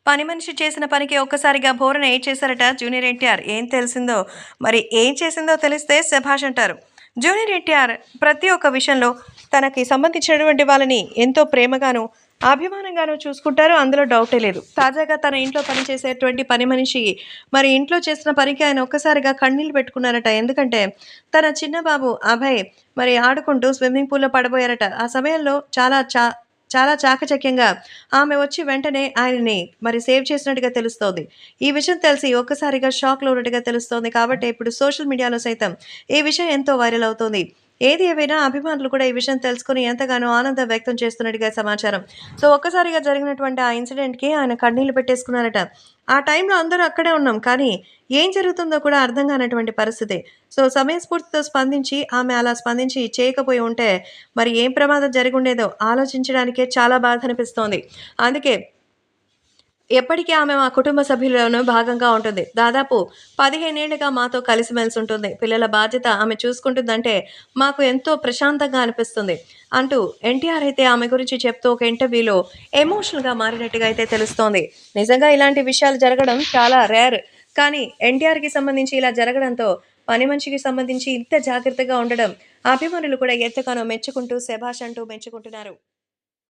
పని మనిషి చేసిన పనికి ఒక్కసారిగా బోరున ఏడ్చేశారట జూనియర్ ఎన్టీఆర్. ఏం తెలిసిందో మరి ఏం చేసిందో తెలిస్తే శభాష్ అంటారు. జూనియర్ ఎన్టీఆర్ ప్రతి ఒక్క విషయంలో తనకి సంబంధించినటువంటి వాళ్ళని ఎంతో ప్రేమగాను, అభిమానంగాను చూసుకుంటారు. అందులో డౌటే లేదు. తాజాగా తన ఇంట్లో పనిచేసేటువంటి పని మనిషి మరి ఇంట్లో చేసిన పనికి ఆయన ఒక్కసారిగా కన్నీళ్లు పెట్టుకున్నారట. ఎందుకంటే తన చిన్న బాబు అభయ్ మరి ఆడుకుంటూ స్విమ్మింగ్ పూల్‌లో పడబోయారట. ఆ సమయంలో చాలా చాకచక్యంగా ఆమె వచ్చి వెంటనే ఆయనని మరి సేవ్ చేసినట్టుగా తెలుస్తోంది. ఈ విషయం తెలిసి ఒక్కసారిగా షాక్‌లో ఉన్నట్టుగా తెలుస్తోంది. కాబట్టి ఇప్పుడు సోషల్ మీడియాలో సైతం ఈ విషయం ఎంతో వైరల్ అవుతోంది. ఏది ఏమైనా అభిమానులు కూడా ఈ విషయం తెలుసుకొని ఎంతగానో ఆనందం వ్యక్తం చేస్తున్నట్టుగా సమాచారం. సో, ఒక్కసారిగా జరిగినటువంటి ఆ ఇన్సిడెంట్‌కి ఆయన కన్నీళ్లు పెట్టేసుకున్నారట. ఆ టైంలో అందరూ అక్కడే ఉన్నాం. కానీ ఏం జరుగుతుందో కూడా అర్థం కానటువంటి పరిస్థితి. సో, సమయస్ఫూర్తితో స్పందించి ఆమె అలా స్పందించి చేయకపోయి ఉంటే మరి ఏం ప్రమాదం జరిగుండేదో ఆలోచించడానికే చాలా బాధనిపిస్తోంది. అందుకే ఎప్పటికీ ఆమె మా కుటుంబ సభ్యుల్లోనూ భాగంగా ఉంటుంది. దాదాపు 15 ఏళ్లుగా మాతో కలిసిమెలిసి ఉంటుంది. పిల్లల బాధ్యత ఆమె చూసుకుంటుందంటే మాకు ఎంతో ప్రశాంతంగా అనిపిస్తుంది అంటూ ఎన్టీఆర్ అయితే ఆమె గురించి చెప్తూ ఒక ఇంటర్వ్యూలో ఎమోషనల్‌గా మారినట్టుగా అయితే తెలుస్తోంది. నిజంగా ఇలాంటి విషయాలు జరగడం చాలా రేర్. కానీ ఎన్టీఆర్‌కి సంబంధించి ఇలా జరగడంతో పని మనిషికి సంబంధించి ఇంత జాగ్రత్తగా ఉండడం అభిమానులు కూడా ఎంతగానో మెచ్చుకుంటూ శభాష్ అంటూ మెచ్చుకుంటున్నారు.